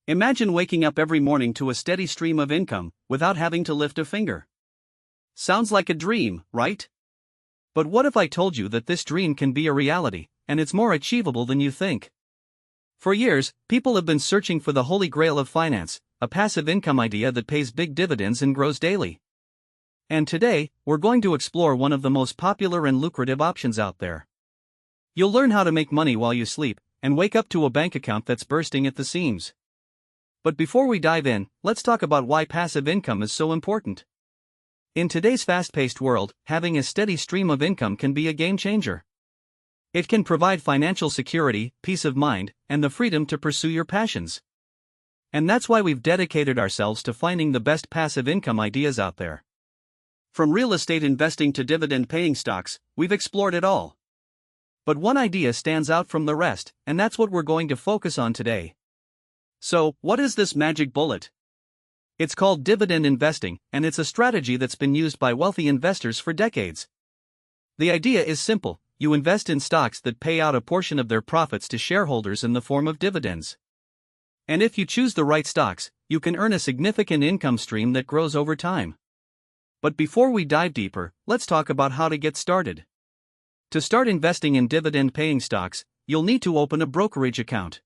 Imagine waking up every morning to a steady stream of income, without having to lift a finger. Sounds like a dream, right? But what if I told you that this dream can be a reality, and it's more achievable than you think? For years, people have been searching for the holy grail of finance, a passive income idea that pays big dividends and grows daily. And today, we're going to explore one of the most popular and lucrative options out there. You'll learn how to make money while you sleep, and wake up to a bank account that's bursting at the seams. But before we dive in, let's talk about why passive income is so important. In today's fast-paced world, having a steady stream of income can be a game changer. It can provide financial security, peace of mind, and the freedom to pursue your passions. And that's why we've dedicated ourselves to finding the best passive income ideas out there. From real estate investing to dividend-paying stocks, we've explored it all. But one idea stands out from the rest, and that's what we're going to focus on today. So, what is this magic bullet? It's called dividend investing, and it's a strategy that's been used by wealthy investors for decades. The idea is simple: you invest in stocks that pay out a portion of their profits to shareholders in the form of dividends. And if you choose the right stocks, you can earn a significant income stream that grows over time. But before we dive deeper, let's talk about how to get started. To start investing in dividend-paying stocks, you'll need to open a brokerage account.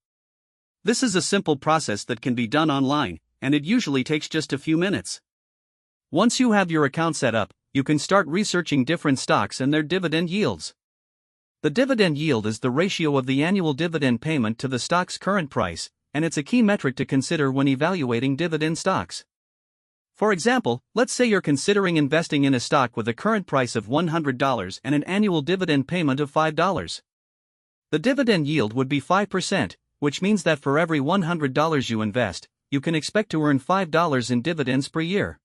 This is a simple process that can be done online, and it usually takes just a few minutes. Once you have your account set up, you can start researching different stocks and their dividend yields. The dividend yield is the ratio of the annual dividend payment to the stock's current price, and it's a key metric to consider when evaluating dividend stocks. For example, let's say you're considering investing in a stock with a current price of $100 and an annual dividend payment of $5. The dividend yield would be 5%, which means that for every $100 you invest, you can expect to earn $5 in dividends per year.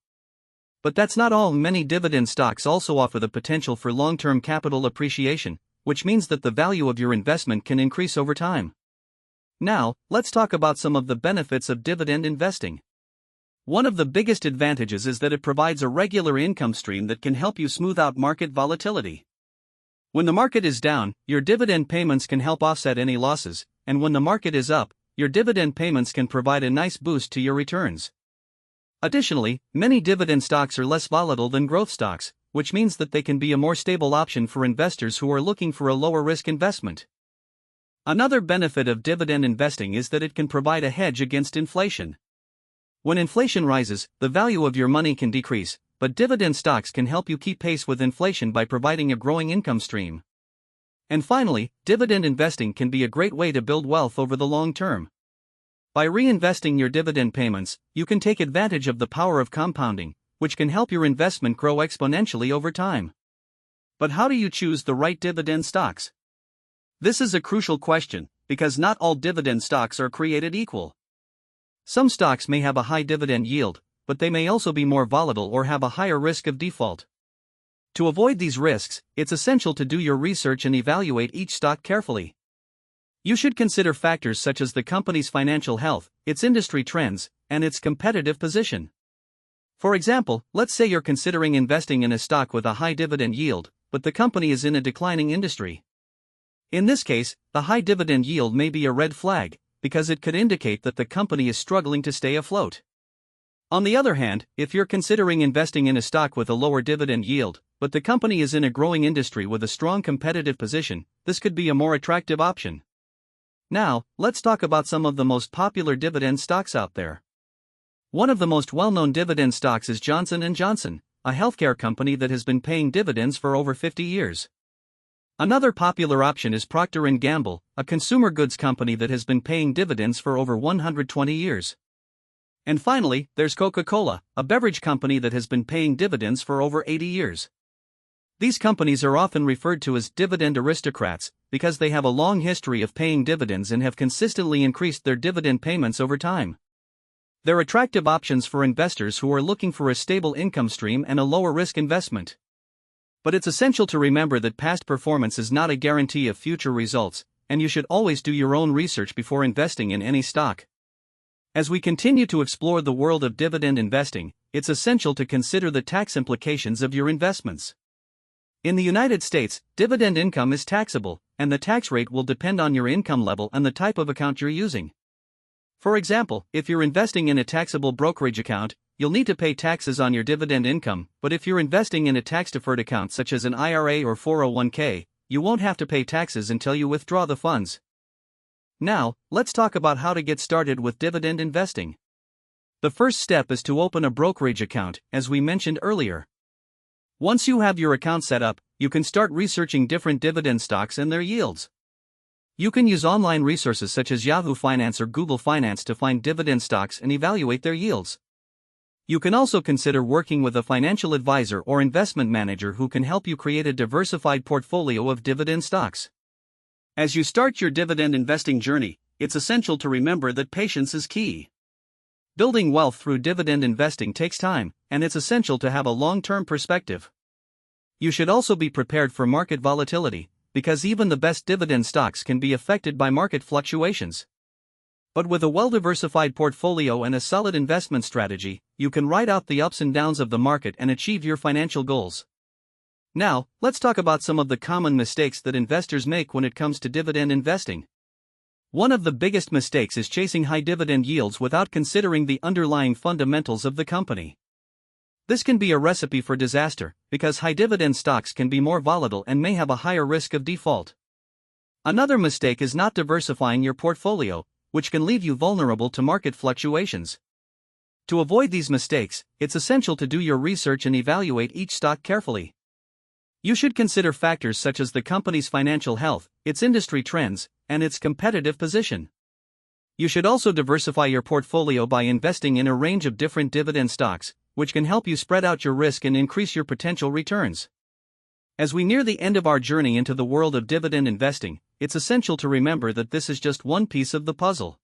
But that's not all. Many dividend stocks also offer the potential for long-term capital appreciation, which means that the value of your investment can increase over time. Now, let's talk about some of the benefits of dividend investing. One of the biggest advantages is that it provides a regular income stream that can help you smooth out market volatility. When the market is down, your dividend payments can help offset any losses, and when the market is up, your dividend payments can provide a nice boost to your returns. Additionally, many dividend stocks are less volatile than growth stocks, which means that they can be a more stable option for investors who are looking for a lower risk investment. Another benefit of dividend investing is that it can provide a hedge against inflation. When inflation rises, the value of your money can decrease, but dividend stocks can help you keep pace with inflation by providing a growing income stream. And finally, dividend investing can be a great way to build wealth over the long term. By reinvesting your dividend payments, you can take advantage of the power of compounding, which can help your investment grow exponentially over time. But how do you choose the right dividend stocks? This is a crucial question, because not all dividend stocks are created equal. Some stocks may have a high dividend yield, but they may also be more volatile or have a higher risk of default. To avoid these risks, it's essential to do your research and evaluate each stock carefully. You should consider factors such as the company's financial health, its industry trends, and its competitive position. For example, let's say you're considering investing in a stock with a high dividend yield, but the company is in a declining industry. In this case, the high dividend yield may be a red flag, because it could indicate that the company is struggling to stay afloat. On the other hand, if you're considering investing in a stock with a lower dividend yield, but the company is in a growing industry with a strong competitive position, this could be a more attractive option. Now, let's talk about some of the most popular dividend stocks out there. One of the most well-known dividend stocks is Johnson & Johnson, a healthcare company that has been paying dividends for over 50 years. Another popular option is Procter & Gamble, a consumer goods company that has been paying dividends for over 120 years. And finally, there's Coca-Cola, a beverage company that has been paying dividends for over 80 years. These companies are often referred to as dividend aristocrats because they have a long history of paying dividends and have consistently increased their dividend payments over time. They're attractive options for investors who are looking for a stable income stream and a lower risk investment. But it's essential to remember that past performance is not a guarantee of future results, and you should always do your own research before investing in any stock. As we continue to explore the world of dividend investing, it's essential to consider the tax implications of your investments. In the United States, dividend income is taxable, and the tax rate will depend on your income level and the type of account you're using. For example, if you're investing in a taxable brokerage account, you'll need to pay taxes on your dividend income, but if you're investing in a tax-deferred account such as an IRA or 401k, you won't have to pay taxes until you withdraw the funds. Now, let's talk about how to get started with dividend investing. The first step is to open a brokerage account, as we mentioned earlier. Once you have your account set up, you can start researching different dividend stocks and their yields. You can use online resources such as Yahoo Finance or Google Finance to find dividend stocks and evaluate their yields. You can also consider working with a financial advisor or investment manager who can help you create a diversified portfolio of dividend stocks. As you start your dividend investing journey, it's essential to remember that patience is key. Building wealth through dividend investing takes time, and it's essential to have a long-term perspective. You should also be prepared for market volatility, because even the best dividend stocks can be affected by market fluctuations. But with a well-diversified portfolio and a solid investment strategy, you can ride out the ups and downs of the market and achieve your financial goals. Now, let's talk about some of the common mistakes that investors make when it comes to dividend investing. One of the biggest mistakes is chasing high dividend yields without considering the underlying fundamentals of the company. This can be a recipe for disaster, because high dividend stocks can be more volatile and may have a higher risk of default. Another mistake is not diversifying your portfolio, which can leave you vulnerable to market fluctuations. To avoid these mistakes, it's essential to do your research and evaluate each stock carefully. You should consider factors such as the company's financial health, its industry trends, and its competitive position. You should also diversify your portfolio by investing in a range of different dividend stocks, which can help you spread out your risk and increase your potential returns. As we near the end of our journey into the world of dividend investing, it's essential to remember that this is just one piece of the puzzle.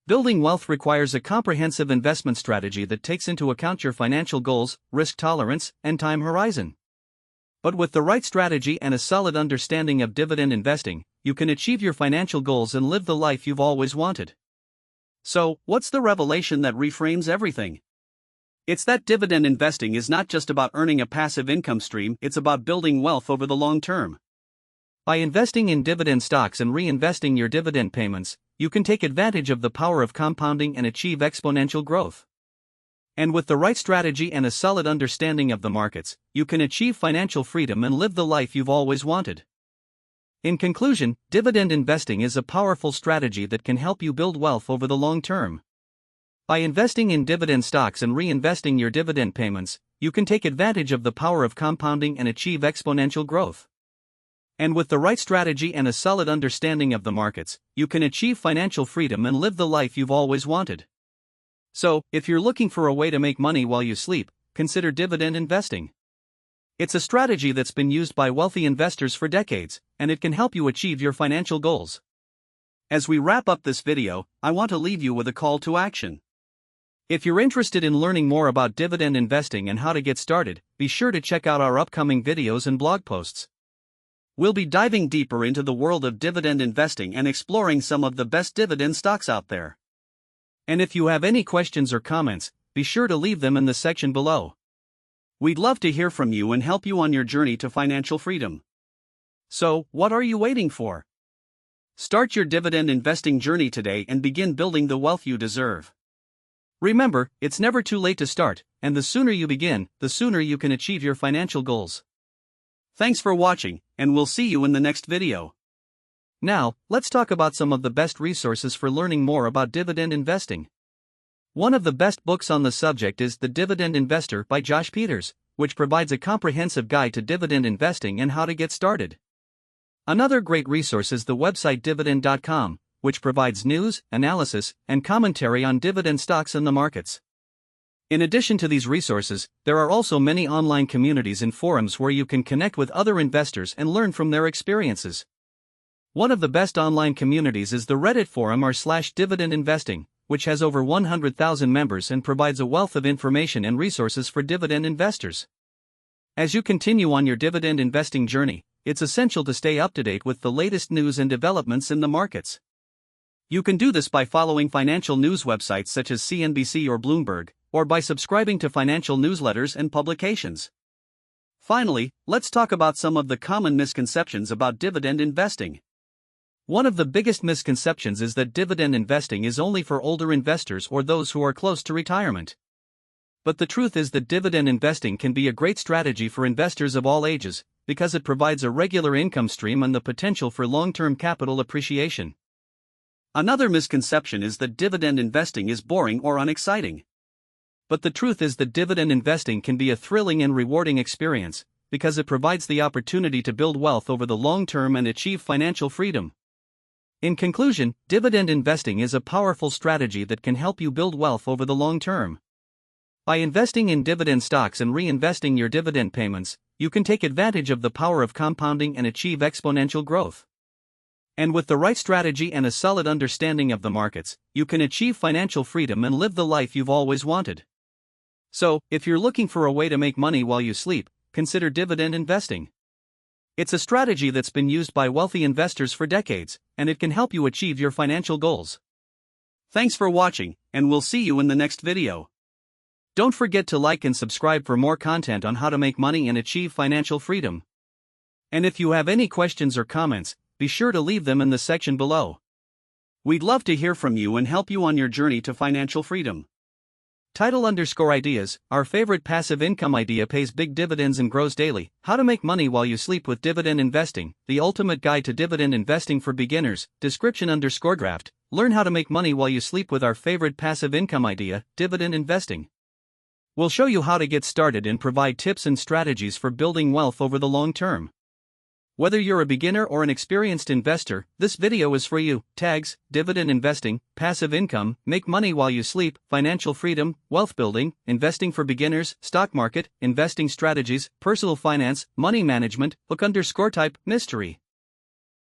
Building wealth requires a comprehensive investment strategy that takes into account your financial goals, risk tolerance, and time horizon. But with the right strategy and a solid understanding of dividend investing, you can achieve your financial goals and live the life you've always wanted. So, what's the revelation that reframes everything? It's that dividend investing is not just about earning a passive income stream, it's about building wealth over the long term. By investing in dividend stocks and reinvesting your dividend payments, you can take advantage of the power of compounding and achieve exponential growth. And with the right strategy and a solid understanding of the markets, you can achieve financial freedom and live the life you've always wanted. In conclusion, dividend investing is a powerful strategy that can help you build wealth over the long term. By investing in dividend stocks and reinvesting your dividend payments, you can take advantage of the power of compounding and achieve exponential growth. And with the right strategy and a solid understanding of the markets, you can achieve financial freedom and live the life you've always wanted. So, if you're looking for a way to make money while you sleep, consider dividend investing. It's a strategy that's been used by wealthy investors for decades, and it can help you achieve your financial goals. As we wrap up this video, I want to leave you with a call to action. If you're interested in learning more about dividend investing and how to get started, be sure to check out our upcoming videos and blog posts. We'll be diving deeper into the world of dividend investing and exploring some of the best dividend stocks out there. And if you have any questions or comments, be sure to leave them in the section below. We'd love to hear from you and help you on your journey to financial freedom. So, what are you waiting for? Start your dividend investing journey today and begin building the wealth you deserve. Remember, it's never too late to start, and the sooner you begin, the sooner you can achieve your financial goals. Thanks for watching, and we'll see you in the next video. Now, let's talk about some of the best resources for learning more about dividend investing. One of the best books on the subject is The Dividend Investor by Josh Peters, which provides a comprehensive guide to dividend investing and how to get started. Another great resource is the website dividend.com, which provides news, analysis, and commentary on dividend stocks in the markets. In addition to these resources, there are also many online communities and forums where you can connect with other investors and learn from their experiences. One of the best online communities is the Reddit forum r/dividend investing, which has over 100,000 members and provides a wealth of information and resources for dividend investors. As you continue on your dividend investing journey, it's essential to stay up to date with the latest news and developments in the markets. You can do this by following financial news websites such as CNBC or Bloomberg, or by subscribing to financial newsletters and publications. Finally, let's talk about some of the common misconceptions about dividend investing. One of the biggest misconceptions is that dividend investing is only for older investors or those who are close to retirement. But the truth is that dividend investing can be a great strategy for investors of all ages, because it provides a regular income stream and the potential for long-term capital appreciation. Another misconception is that dividend investing is boring or unexciting. But the truth is that dividend investing can be a thrilling and rewarding experience, because it provides the opportunity to build wealth over the long term and achieve financial freedom. In conclusion, dividend investing is a powerful strategy that can help you build wealth over the long term. By investing in dividend stocks and reinvesting your dividend payments, you can take advantage of the power of compounding and achieve exponential growth. And with the right strategy and a solid understanding of the markets, you can achieve financial freedom and live the life you've always wanted. So, if you're looking for a way to make money while you sleep, consider dividend investing. It's a strategy that's been used by wealthy investors for decades, and it can help you achieve your financial goals. Thanks for watching, and we'll see you in the next video. Don't forget to like and subscribe for more content on how to make money and achieve financial freedom. And if you have any questions or comments, be sure to leave them in the section below. We'd love to hear from you and help you on your journey to financial freedom. Title_ideas, our favorite passive income idea pays big dividends and grows daily. How to make money while you sleep with dividend investing, the ultimate guide to dividend investing for beginners. Description_draft, learn how to make money while you sleep with our favorite passive income idea, dividend investing. We'll show you how to get started and provide tips and strategies for building wealth over the long term. Whether you're a beginner or an experienced investor, this video is for you. Tags: dividend investing, passive income, make money while you sleep, financial freedom, wealth building, investing for beginners, stock market, investing strategies, personal finance, money management, hook_type, mystery.